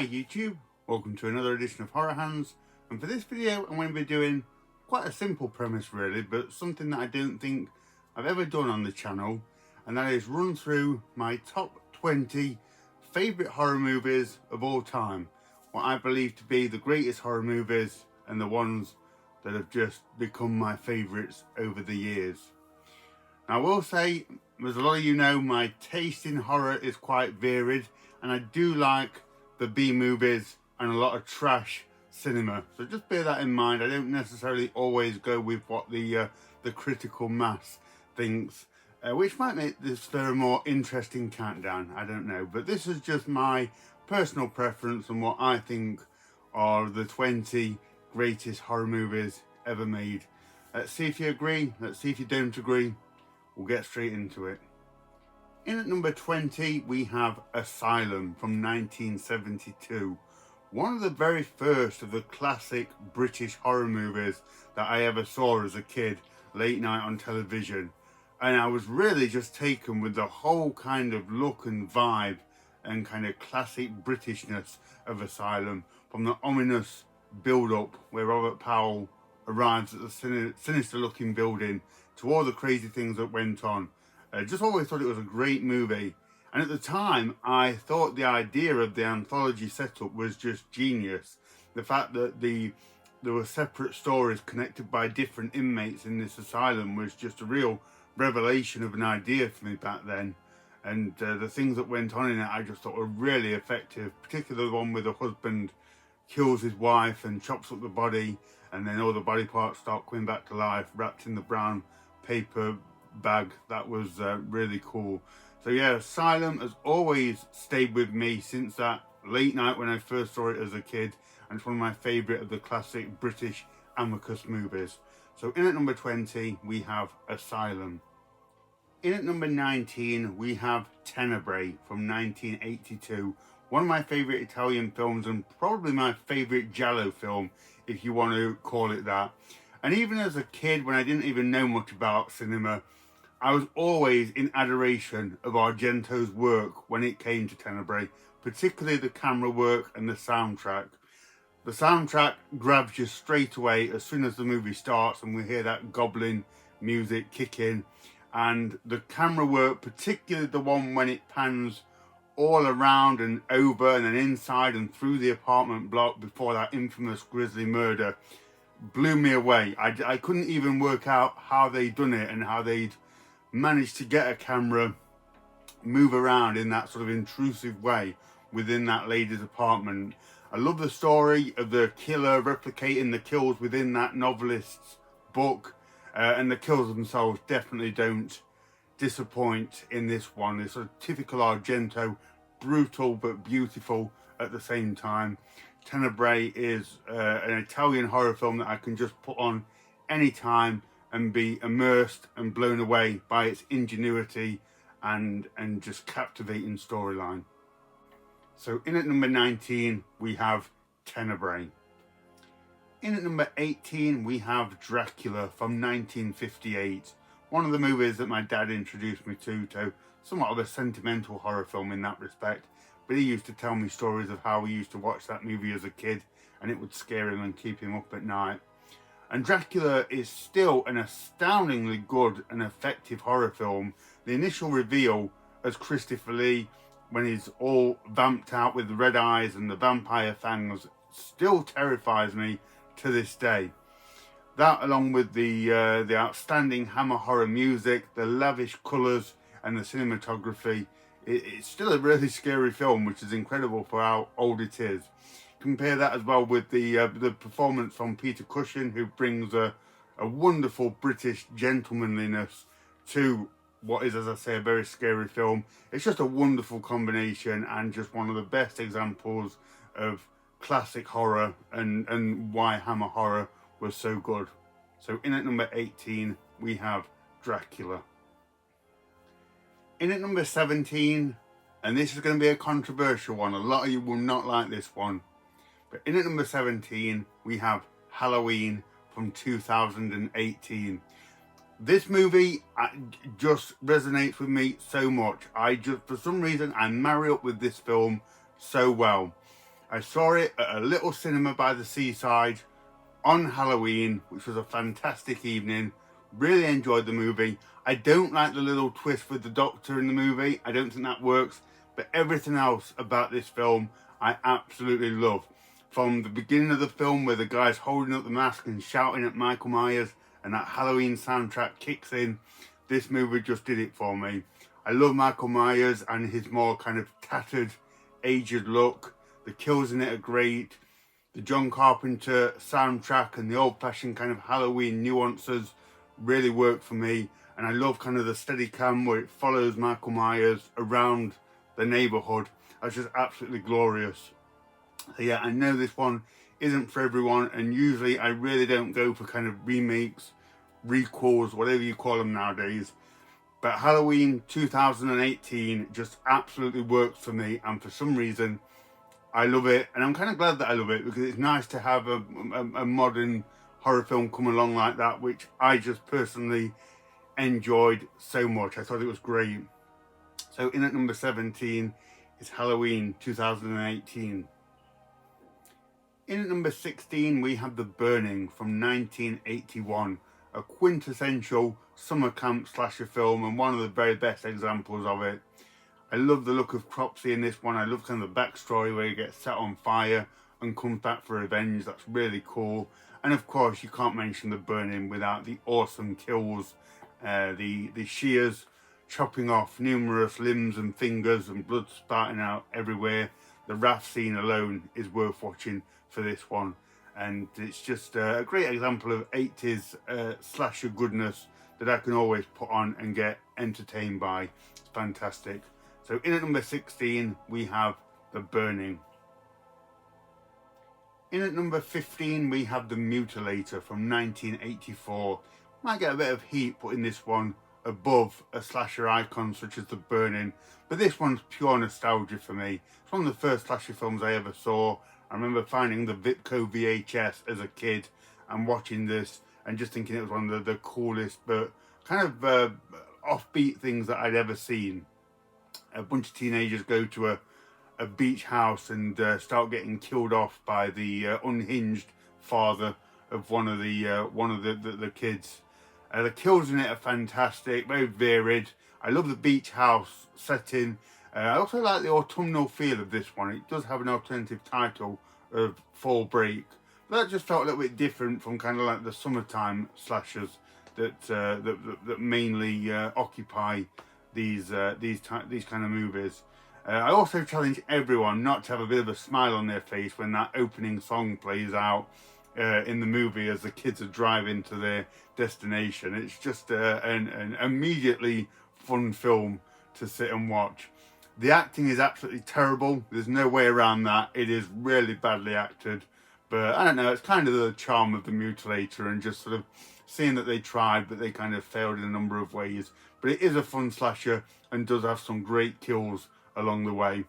Hi YouTube, welcome to another edition of Horror Hands, and for this video I'm going to be doing quite a simple premise really, but something that I don't think I've ever done on the channel, and that is run through my top 20 favourite horror movies of all time, what I believe to be the greatest horror movies and the ones that have just become my favourites over the years. Now I will say, as a lot of you know, my taste in horror is quite varied, and I do like the B movies and a lot of trash cinema, so just bear that in mind. I don't necessarily always go with what the critical mass thinks, which might make this for a more interesting countdown, I don't know, but this is just my personal preference and what I think are the 20 greatest horror movies ever made. Let's see if you agree, let's see if you don't agree. We'll get straight into it. In at number 20 we have Asylum from 1972. One of the very first of the classic British horror movies that I ever saw as a kid, late night on television. And I was really just taken with the whole kind of look and vibe and kind of classic Britishness of Asylum, from the ominous build-up where Robert Powell arrives at the sinister looking building to all the crazy things that went on. Just always thought it was a great movie, and at the time I thought the idea of the anthology setup was just genius. The fact that there were separate stories connected by different inmates in this asylum was just a real revelation of an idea for me back then, and the things that went on in it I just thought were really effective, particularly the one where the husband kills his wife and chops up the body, and then all the body parts start coming back to life wrapped in the brown paper bag. That was really cool. So yeah, Asylum has always stayed with me since that late night when I first saw it as a kid, and it's one of my favourite of the classic British Amicus movies. So in at number 20 we have Asylum. In at number 19 we have Tenebrae from 1982. One of my favourite Italian films, and probably my favourite giallo film, if you want to call it that. And even as a kid, when I didn't even know much about cinema, I was always in adoration of Argento's work when it came to Tenebrae, particularly the camera work and the soundtrack. The soundtrack grabs you straight away as soon as the movie starts and we hear that goblin music kick in. And the camera work, particularly the one when it pans all around and over and then inside and through the apartment block before that infamous grisly murder, blew me away. I couldn't even work out how they'd done it and how they'd managed to get a camera move around in that sort of intrusive way within that lady's apartment. I love the story of the killer replicating the kills within that novelist's book, and the kills themselves definitely don't disappoint in this one. It's sort of typical Argento, brutal but beautiful at the same time. Tenebrae is an Italian horror film that I can just put on anytime and be immersed and blown away by its ingenuity and just captivating storyline. So in at number 19 we have Tenebrae. In at number 18 we have Dracula from 1958. One of the movies that my dad introduced me to somewhat of a sentimental horror film in that respect. But he used to tell me stories of how he used to watch that movie as a kid and it would scare him and keep him up at night. And Dracula is still an astoundingly good and effective horror film. The initial reveal as Christopher Lee, when he's all vamped out with the red eyes and the vampire fangs, still terrifies me to this day. That, along with the outstanding Hammer horror music, the lavish colours and the cinematography, it's still a really scary film, which is incredible for how old it is. Compare that as well with the performance from Peter Cushing, who brings a wonderful British gentlemanliness to what is, as I say, a very scary film. It's just a wonderful combination and just one of the best examples of classic horror and why Hammer horror was so good. So in at number 18 we have Dracula. In at number 17, and this is going to be a controversial one, a lot of you will not like this one, but in at number 17 we have Halloween from 2018. This movie just resonates with me so much. For some reason I marry up with this film so well. I saw it at a little cinema by the seaside on Halloween, which was a fantastic evening. Really enjoyed the movie. I don't like the little twist with the doctor in the movie. I don't think that works. But everything else about this film, I absolutely love. From the beginning of the film where the guy's holding up the mask and shouting at Michael Myers and that Halloween soundtrack kicks in, this movie just did it for me. I love Michael Myers and his more kind of tattered, aged look. The kills in it are great. The John Carpenter soundtrack and the old-fashioned kind of Halloween nuances really work for me. And I love kind of the steady cam where it follows Michael Myers around the neighborhood. That's just absolutely glorious. So yeah, I know this one isn't for everyone, and usually I really don't go for kind of remakes, requels, whatever you call them nowadays. But Halloween 2018 just absolutely works for me, and for some reason I love it, and I'm kind of glad that I love it, because it's nice to have a modern horror film come along like that, which I just personally enjoyed so much. I thought it was great. So in at number 17 is Halloween 2018. In at number 16 we have The Burning from 1981, a quintessential summer camp slasher film and one of the very best examples of it. I love the look of Cropsey in this one. I love kind of the backstory where he gets set on fire and comes back for revenge. That's really cool. And of course you can't mention The Burning without the awesome kills, the shears chopping off numerous limbs and fingers and blood spouting out everywhere. The raft scene alone is worth watching for this one, and it's just a great example of 80s slasher goodness that I can always put on and get entertained by. It's fantastic. So in at number 16 we have The Burning. In at number 15 we have The Mutilator from 1984. Might get a bit of heat putting this one above a slasher icon such as The Burning, but this one's pure nostalgia for me. It's one of the first slasher films I ever saw. I remember finding the Vipco VHS as a kid and watching this and just thinking it was one of the coolest but kind of offbeat things that I'd ever seen. A bunch of teenagers go to a beach house and start getting killed off by the unhinged father of one of the kids. The kills in it are fantastic, very varied. I love the beach house setting. I also like the autumnal feel of this one. It does have an alternative title of Fall Break, but that just felt a little bit different from kind of like the summertime slashers that mainly occupy these kind of movies. I also challenge everyone not to have a bit of a smile on their face when that opening song plays out in the movie as the kids are driving to their destination. It's just an immediately fun film to sit and watch. The acting is absolutely terrible. There's no way around that. It is really badly acted. But I don't know, it's kind of the charm of The Mutilator and just sort of seeing that they tried but they kind of failed in a number of ways. But it is a fun slasher and does have some great kills along the way.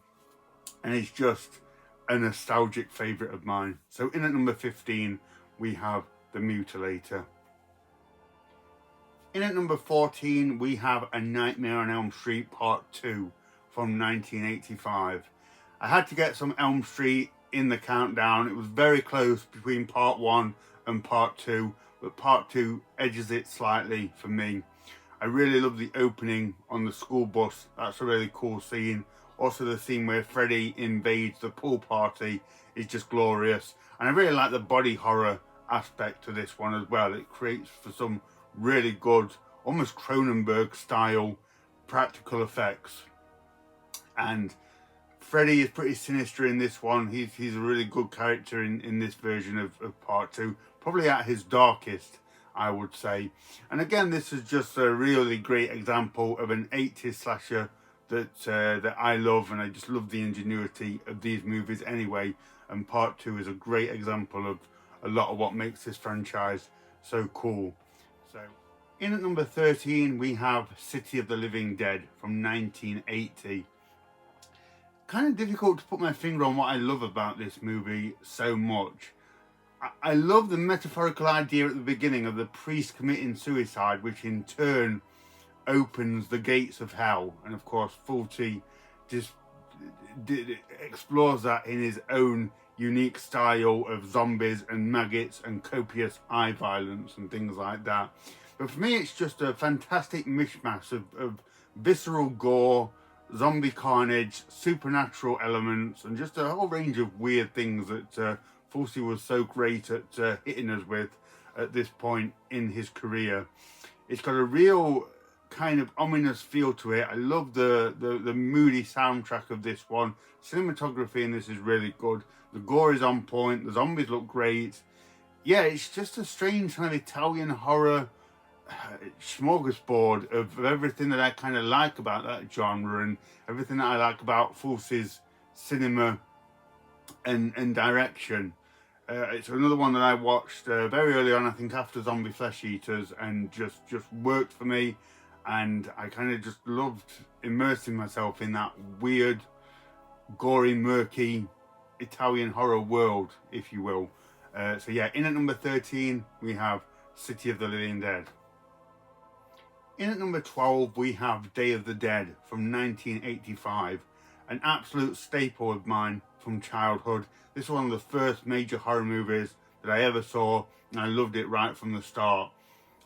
And it's just a nostalgic favourite of mine. So in at number 15 we have The Mutilator. In at number 14 we have A Nightmare on Elm Street Part 2 from 1985. I had to get some Elm Street in the countdown. It was very close between Part 1 and Part 2, but Part 2 edges it slightly for me. I really love the opening on the school bus. That's a really cool scene. Also the scene where Freddy invades the pool party is just glorious. And I really like the body horror aspect to this one as well. It creates for some really good, almost Cronenberg style practical effects. And Freddy is pretty sinister in this one. He's a really good character in this version of Part 2. Probably at his darkest, I would say. And again, this is just a really great example of an 80s slasher that I love, and I just love the ingenuity of these movies anyway. And Part 2 is a great example of a lot of what makes this franchise so cool. So, in at number 13, we have City of the Living Dead from 1980. Kind of difficult to put my finger on what I love about this movie so much. I love the metaphorical idea at the beginning of the priest committing suicide, which in turn opens the gates of hell. And of course, Fulci just explores that in his own unique style of zombies and maggots and copious eye violence and things like that. But for me, it's just a fantastic mishmash of visceral gore, zombie carnage, supernatural elements, and just a whole range of weird things that Fulci was so great at hitting us with at this point in his career. It's got a real kind of ominous feel to it. I love the moody soundtrack of this one. Cinematography in this is really good. The gore is on point. The zombies look great. Yeah, it's just a strange kind of Italian horror smorgasbord of everything that I kind of like about that genre and everything that I like about Fulci's cinema and direction. It's another one that I watched very early on, I think after Zombie Flesh Eaters, and just worked for me, and I kind of just loved immersing myself in that weird, gory, murky Italian horror world, if you will. So yeah, in at number 13 we have City of the Living Dead. In at number 12 we have Day of the Dead from 1985, an absolute staple of mine from childhood. This is one of the first major horror movies that I ever saw, and I loved it right from the start.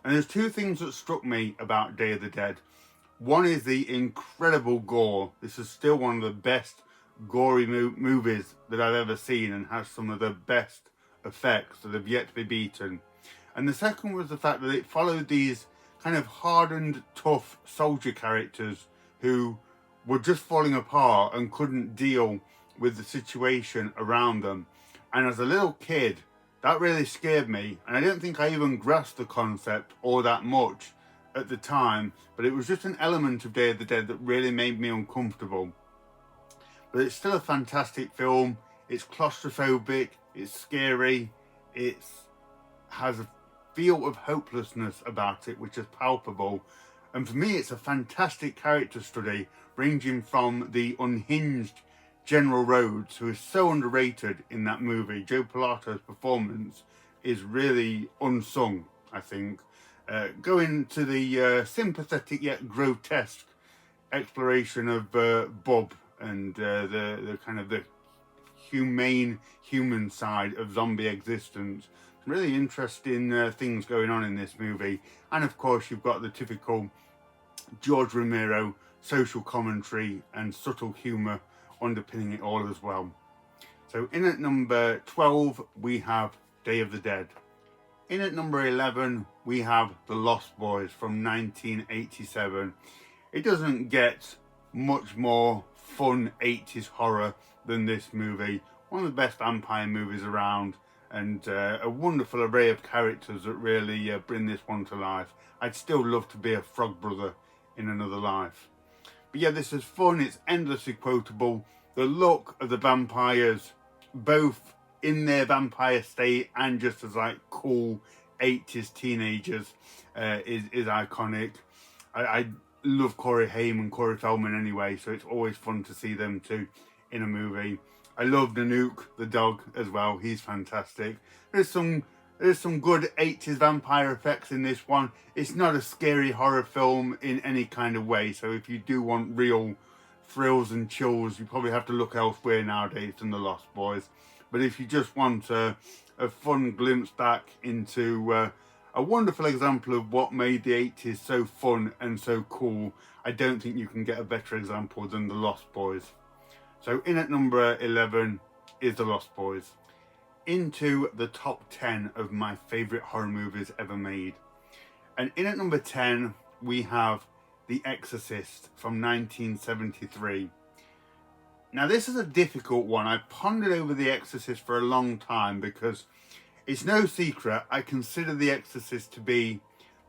And there's two things that struck me about Day of the Dead. One is the incredible gore. This is still one of the best gory movies that I've ever seen, and has some of the best effects that have yet to be beaten. And the second was the fact that it followed these kind of hardened, tough soldier characters who were just falling apart and couldn't deal with the situation around them. And as a little kid, that really scared me, and I don't think I even grasped the concept all that much at the time, but it was just an element of Day of the Dead that really made me uncomfortable. But it's still a fantastic film. It's claustrophobic, it's scary, it has a feel of hopelessness about it which is palpable, and for me it's a fantastic character study, ranging from the unhinged General Rhodes, who is so underrated in that movie. Joe Pilato's performance is really unsung, I think. Going to the sympathetic yet grotesque exploration of Bob and the kind of the humane human side of zombie existence. Really interesting things going on in this movie. And of course you've got the typical George Romero social commentary and subtle humour underpinning it all as well. So in at number 12 we have Day of the Dead. In at number 11 we have The Lost Boys from 1987. It doesn't get much more fun 80s horror than this movie. One of the best vampire movies around, and a wonderful array of characters that really bring this one to life. I'd still love to be a frog brother in another life. But yeah, this is fun, it's endlessly quotable. The look of the vampires, both in their vampire state and just as like cool 80s teenagers, is iconic. I love Corey Haim and Corey Feldman anyway, so it's always fun to see them two in a movie. I love Nanook, the dog, as well. He's fantastic. There's some good 80s vampire effects in this one. It's not a scary horror film in any kind of way, so if you do want real thrills and chills, you probably have to look elsewhere nowadays than The Lost Boys. But if you just want a fun glimpse back into a wonderful example of what made the 80s so fun and so cool, I don't think you can get a better example than The Lost Boys. So in at number 11 is The Lost Boys. Into the top 10 of my favourite horror movies ever made. And in at number 10 we have The Exorcist from 1973. Now this is a difficult one. I pondered over The Exorcist for a long time because it's no secret I consider The Exorcist to be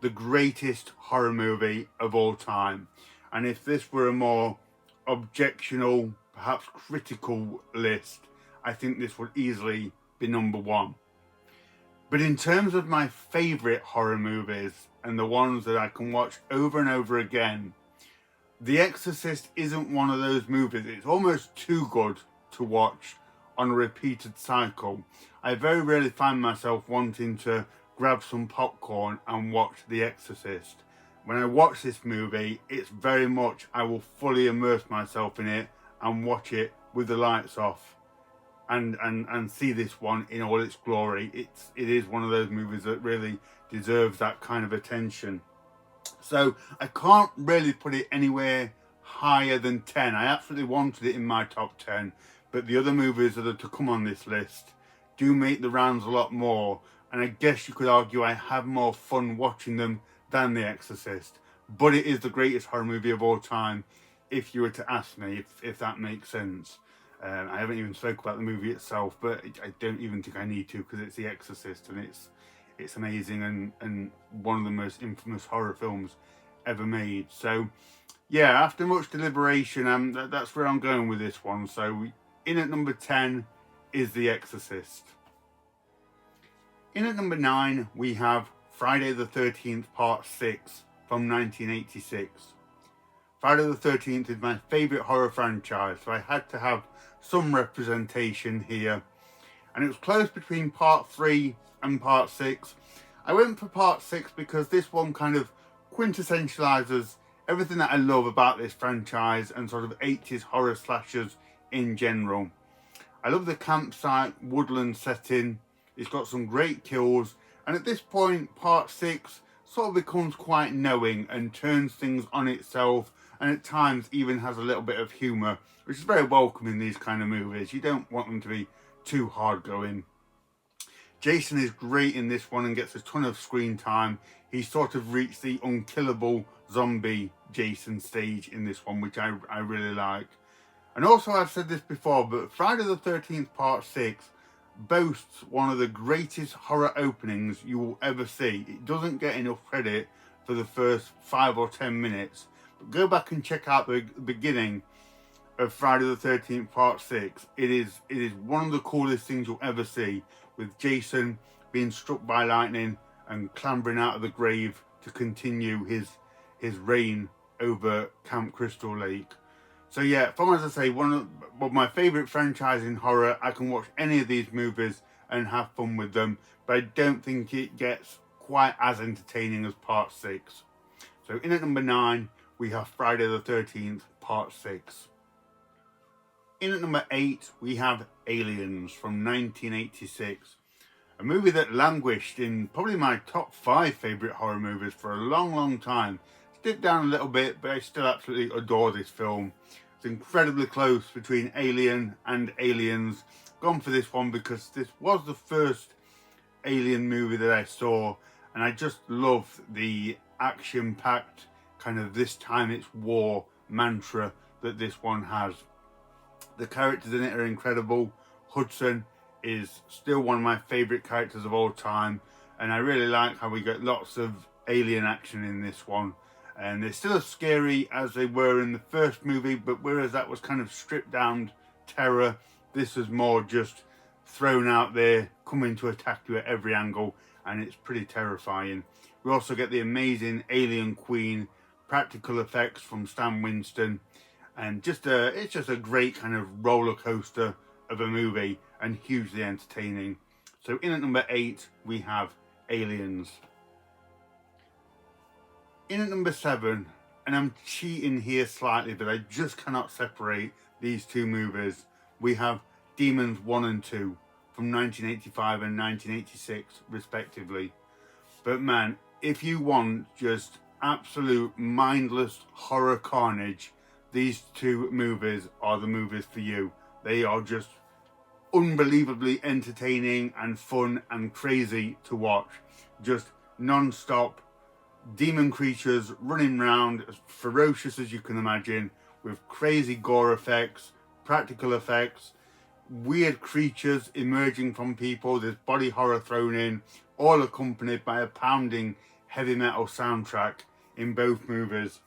the greatest horror movie of all time. And if this were a more objectional, perhaps critical list, I think this would easily be number one. But in terms of my favourite horror movies and the ones that I can watch over and over again, The Exorcist isn't one of those movies. It's almost too good to watch on a repeated cycle. I very rarely find myself wanting to grab some popcorn and watch The Exorcist. When I watch this movie, it's very much I will fully immerse myself in it and watch it with the lights off and see this one in all its glory. It is one of those movies that really deserves that kind of attention. So I can't really put it anywhere higher than 10. I absolutely wanted it in my top 10, but the other movies that are to come on this list do make the rounds a lot more, and I guess you could argue I have more fun watching them than The Exorcist, but it is the greatest horror movie of all time, if you were to ask me, if that makes sense. I haven't even spoke about the movie itself, but I don't even think I need to, because it's The Exorcist, and it's amazing and one of the most infamous horror films ever made. So yeah, after much deliberation, that's where I'm going with this one. So in at number 10 is The Exorcist. In at number 9 we have Friday the 13th Part 6 from 1986. Friday the 13th is my favourite horror franchise, so I had to have some representation here. And it was close between Part 3 and Part 6. I went for Part 6 because this one kind of quintessentializes everything that I love about this franchise and sort of 80s horror slashers in general. I love the campsite woodland setting. It's got some great kills, and at this point Part 6 sort of becomes quite knowing and turns things on itself, and at times even has a little bit of humour, which is very welcome in these kind of movies. You don't want them to be too hard going. Jason is great in this one and gets a ton of screen time. He's sort of reached the unkillable zombie Jason stage in this one, which I really like. And also, I've said this before, but Friday the 13th Part 6 boasts one of the greatest horror openings you will ever see. It doesn't get enough credit for the first 5 or 10 minutes. But go back and check out the beginning of Friday the 13th Part 6. It is one of the coolest things you'll ever see, with Jason being struck by lightning and clambering out of the grave to continue his reign over Camp Crystal Lake. So yeah, from, as I say, one of my favourite franchises in horror. I can watch any of these movies and have fun with them, but I don't think it gets quite as entertaining as Part 6. So in at number 9, we have Friday the 13th Part 6. In at number 8, we have Aliens from 1986. A movie that languished in probably my top 5 favourite horror movies for a long time. Dipped down a little bit, but I still absolutely adore this film. It's incredibly close between Alien and Aliens. Gone for this one because this was the first Alien movie that I saw, and I just love the action-packed kind of "this time it's war" mantra that this one has. The characters in it are incredible. Hudson is still one of my favourite characters of all time, and I really like how we get lots of alien action in this one. And they're still as scary as they were in the first movie, but whereas that was kind of stripped down terror, this was more just thrown out there, coming to attack you at every angle, and it's pretty terrifying. We also get the amazing Alien Queen practical effects from Stan Winston, and it's just a great kind of roller coaster of a movie and hugely entertaining. So in at number 8, we have Aliens. In at number 7, and I'm cheating here slightly, but I just cannot separate these two movies, we have Demons 1 and 2 from 1985 and 1986 respectively. But man, if you want just absolute mindless horror carnage, these two movies are the movies for you. They are just unbelievably entertaining and fun and crazy to watch. Just non-stop demon creatures running around as ferocious as you can imagine, with crazy gore effects, practical effects, weird creatures emerging from people, there's body horror thrown in, all accompanied by a pounding heavy metal soundtrack in both movies.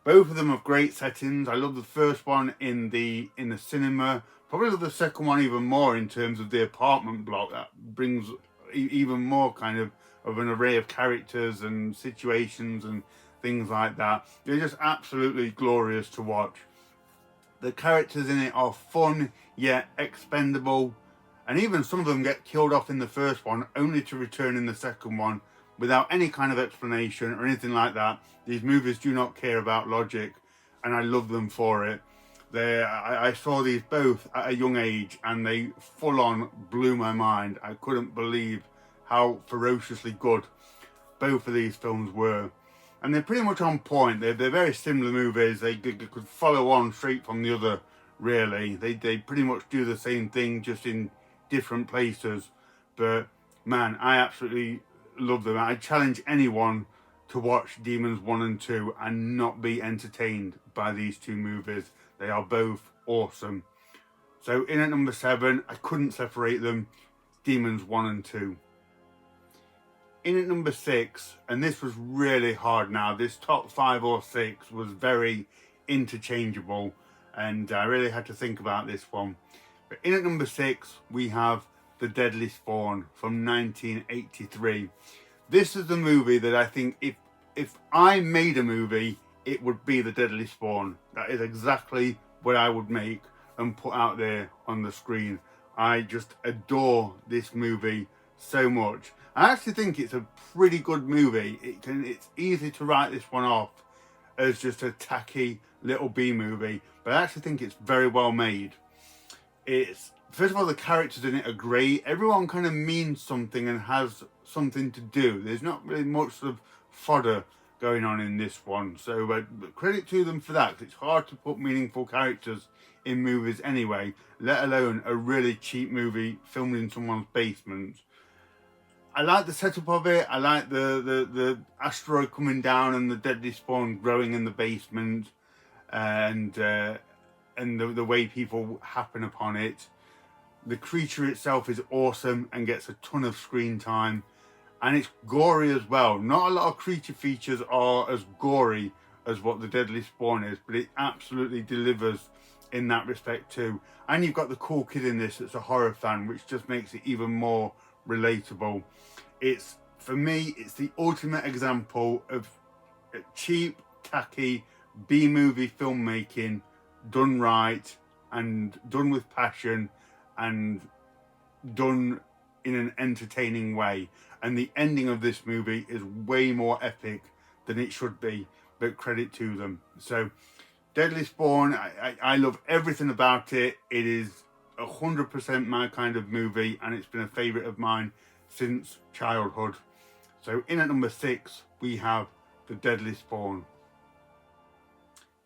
Both of them have great settings. I love the first one in the cinema. Probably love the second one even more in terms of the apartment block. That brings even more kind of an array of characters and situations and things like that. They're just absolutely glorious to watch. The characters in it are fun yet expendable, and even some of them get killed off in the first one only to return in the second one without any kind of explanation or anything like that. These movies do not care about logic, and I love them for it. I saw these both at a young age, and they full on blew my mind. I couldn't believe how ferociously good both of these films were. And they're pretty much on point. They're very similar movies. They could follow on straight from the other, really. They pretty much do the same thing, just in different places. But man, I absolutely love them. I challenge anyone to watch Demons 1 and 2 and not be entertained by these two movies. They are both awesome. So in at number 7, I couldn't separate them, Demons 1 and 2. In at number 6, and this was really hard now, this top 5 or 6 was very interchangeable, and I really had to think about this one. But in at number 6, we have The Deadly Spawn from 1983. This is the movie that I think if I made a movie, it would be The Deadly Spawn. That is exactly what I would make and put out there on the screen. I just adore this movie so much. I actually think it's a pretty good movie. It's easy to write this one off as just a tacky little B movie, but I actually think it's very well made. It's, first of all, the characters in it are great. Everyone kind of means something and has something to do. There's not really much sort of fodder going on in this one, so but credit to them for that, because it's hard to put meaningful characters in movies anyway, let alone a really cheap movie filmed in someone's basement. I like the setup of it. I like the asteroid coming down and the deadly spawn growing in the basement, and the way people happen upon it. The creature itself is awesome and gets a ton of screen time, and it's gory as well. Not a lot of creature features are as gory as what the deadly spawn is, but it absolutely delivers in that respect too. And you've got the cool kid in this that's a horror fan, which just makes it even more relatable. It's, for me, it's the ultimate example of cheap, tacky B-movie filmmaking done right and done with passion and done in an entertaining way. And the ending of this movie is way more epic than it should be, but credit to them. So Deadly Spawn, I love everything about it. It is 100% my kind of movie, and it's been a favourite of mine since childhood. So in at number 6, we have The Deadly Spawn.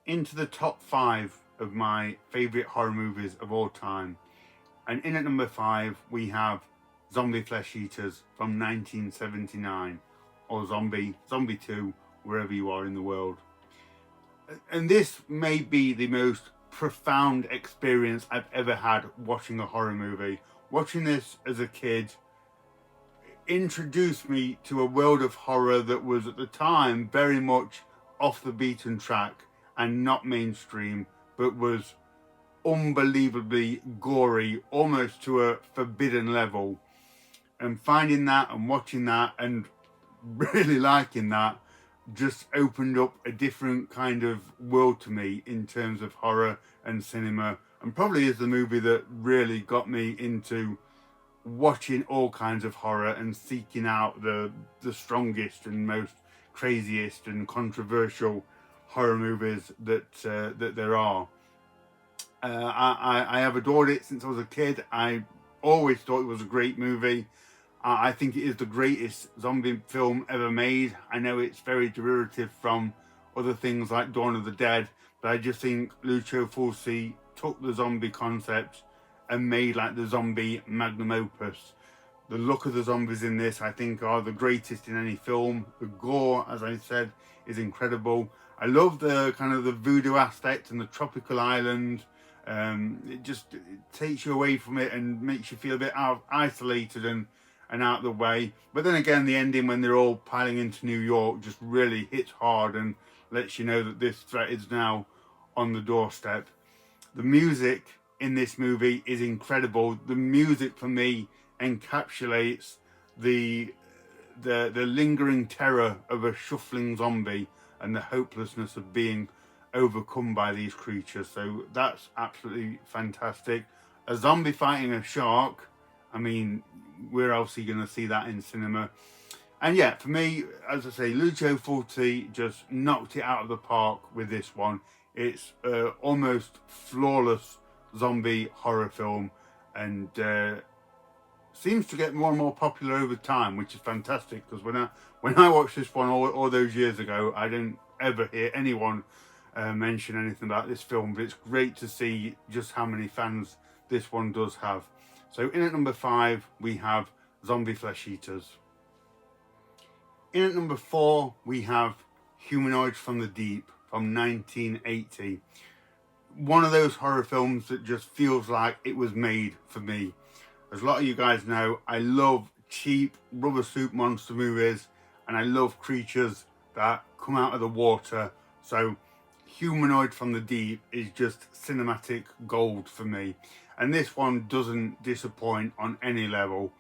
Into the top 5 of my favourite horror movies of all time. And in at number 5, we have Zombie Flesh Eaters from 1979, or Zombie 2, wherever you are in the world. And this may be the most profound experience I've ever had watching a horror movie. Watching this as a kid introduced me to a world of horror that was at the time very much off the beaten track and not mainstream, but was unbelievably gory, almost to a forbidden level. And finding that and watching that and really liking that just opened up a different kind of world to me in terms of horror and cinema, and probably is the movie that really got me into watching all kinds of horror and seeking out the strongest and most craziest and controversial horror movies that there are. I have adored it since I was a kid. I always thought it was a great movie. I think it is the greatest zombie film ever made. I know it's very derivative from other things like Dawn of the Dead, but I just think Lucio Fulci took the zombie concept and made like the zombie magnum opus. The look of the zombies in this, I think, are the greatest in any film. The gore, as I said, is incredible. I love the kind of the voodoo aspect and the tropical island. It takes you away from it and makes you feel a bit isolated and out of the way. But then again, the ending when they're all piling into New York just really hits hard and lets you know that this threat is now on the doorstep. The music in this movie is incredible. The music for me encapsulates the lingering terror of a shuffling zombie and the hopelessness of being overcome by these creatures. So that's absolutely fantastic. A zombie fighting a shark, I mean, where else are you going to see that in cinema? And yeah, for me, as I say, Lucio Fulci just knocked it out of the park with this one. It's almost flawless zombie horror film, and seems to get more and more popular over time, which is fantastic, because when I watched this one all those years ago, I didn't ever hear anyone mention anything about this film, but it's great to see just how many fans this one does have. So in at number 5 we have Zombie Flesh Eaters. In at number 4 we have Humanoids from the Deep from 1980. One of those horror films that just feels like it was made for me. As a lot of you guys know, I love cheap rubber soup monster movies, and I love creatures that come out of the water. So Humanoid from the Deep is just cinematic gold for me. And this one doesn't disappoint on any level.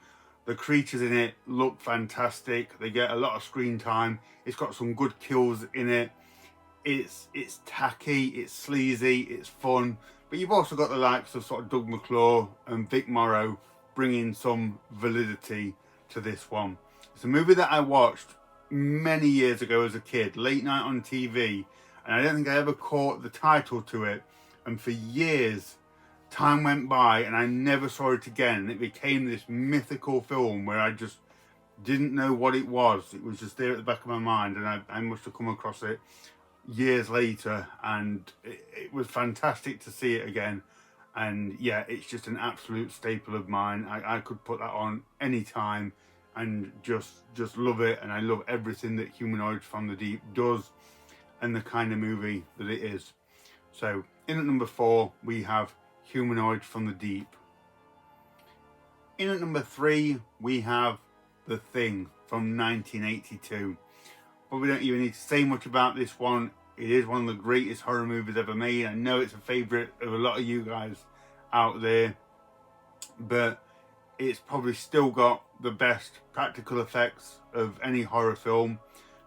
The creatures in it look fantastic. They get a lot of screen time. It's got some good kills in it. It's tacky, it's sleazy, it's fun. But you've also got the likes of sort of Doug McClure and Vic Morrow bringing some validity to this one. It's a movie that I watched many years ago as a kid, late night on TV, and I don't think I ever caught the title to it. And for years, time went by and I never saw it again. It became this mythical film where I just didn't know what it was. It was just there at the back of my mind, and I must have come across it years later, and it was fantastic to see it again. And yeah, it's just an absolute staple of mine. I could put that on any time and just love it, and I love everything that Humanoids from the Deep does and the kind of movie that it is. So in at number 4 we have Humanoids from the Deep. In at number 3 we have The Thing from 1982. But we don't even need to say much about this one. It is one of the greatest horror movies ever made. I know it's a favourite of a lot of you guys out there, but it's probably still got the best practical effects of any horror film.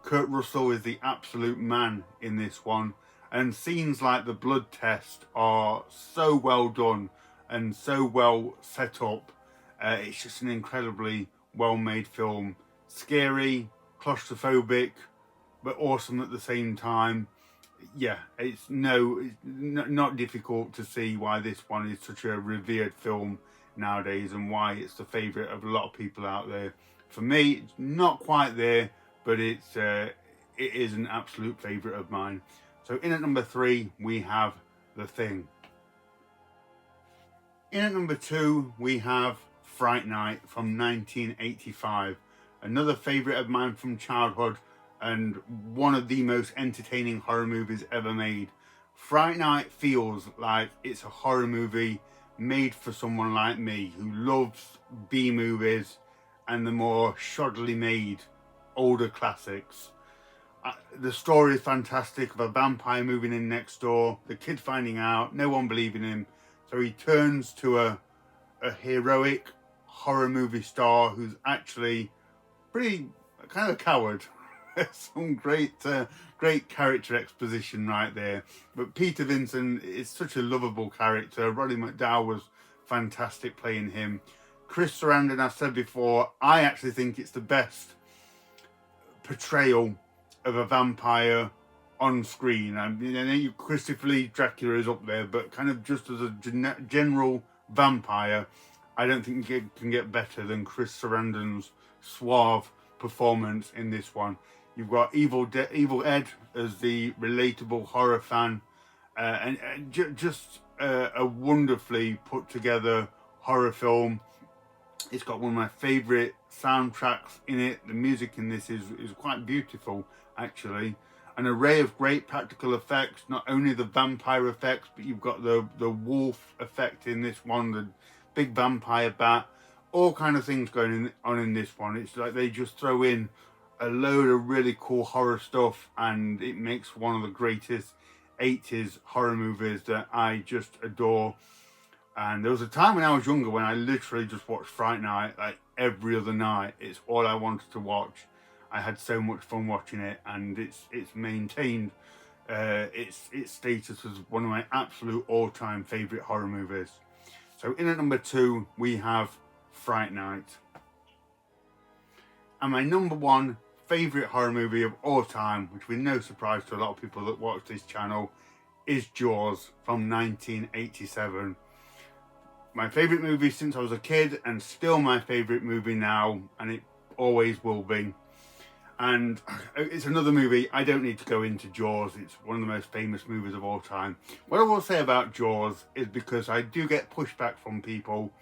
Kurt Russell is the absolute man in this one, and scenes like the blood test are so well done and so well set up. It's just an incredibly well made film. Scary, claustrophobic, but awesome at the same time. Yeah, it's not difficult to see why this one is such a revered film nowadays, and why it's the favourite of a lot of people out there. For me, it's not quite there, but it is an absolute favourite of mine. So in at number 3 we have The Thing. In at number 2 we have Fright Night from 1985. Another favourite of mine from childhood, and one of the most entertaining horror movies ever made. Fright Night feels like it's a horror movie made for someone like me who loves B-movies and the more shoddily made older classics. The story is fantastic, of a vampire moving in next door, the kid finding out, no one believing him, so he turns to a heroic horror movie star who's actually pretty kind of a coward. Some great character exposition right there. But Peter Vincent is such a lovable character. Roddy McDowall was fantastic playing him. Chris Sarandon, I've said before, I actually think it's the best portrayal of a vampire on screen. I mean, Christopher Lee Dracula is up there, but kind of just as a general vampire, I don't think it can get better than Chris Sarandon's suave performance in this one. You've got Evil Ed as the relatable horror fan, and just a wonderfully put together horror film. It's got one of my favourite soundtracks in it. The music in this is quite beautiful, actually. An array of great practical effects, not only the vampire effects, but you've got the wolf effect in this one, the big vampire bat, all kind of things going on in this one. It's like they just throw in a load of really cool horror stuff, and it makes one of the greatest 80s horror movies that I just adore. And there was a time when I was younger when I literally just watched Fright Night like every other night. It's all I wanted to watch. I had so much fun watching it, and it's maintained its status as one of my absolute all-time favourite horror movies. So in at number 2 we have Fright Night. And my number 1 favourite horror movie of all time, which will be no surprise to a lot of people that watch this channel, is Jaws from 1987. My favourite movie since I was a kid, and still my favourite movie now, and it always will be. And it's another movie, I don't need to go into Jaws, it's one of the most famous movies of all time. What I will say about Jaws is, because I do get pushback from people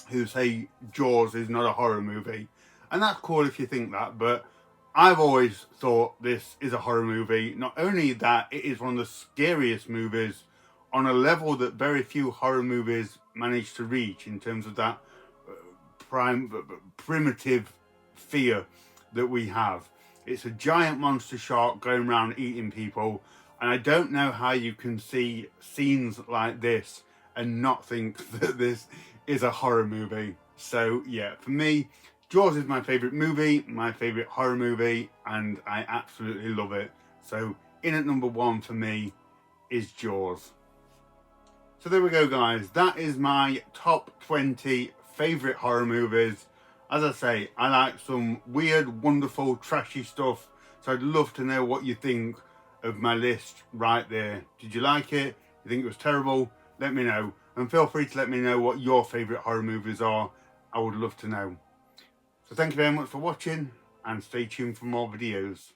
who say Jaws is not a horror movie, and that's cool if you think that, but I've always thought this is a horror movie. Not only that, it is one of the scariest movies on a level that very few horror movies manage to reach, in terms of that primitive fear that we have. It's a giant monster shark going around eating people, and I don't know how you can see scenes like this and not think that this is a horror movie. So yeah, for me, Jaws is my favourite movie, my favourite horror movie, and I absolutely love it. So in at number 1 for me is Jaws. So there we go, guys, that is my top 20 favourite horror movies. As I say, I like some weird, wonderful, trashy stuff, so I'd love to know what you think of my list right there. Did you like it? You think it was terrible? Let me know, and feel free to let me know what your favourite horror movies are. I would love to know. So thank you very much for watching, and stay tuned for more videos.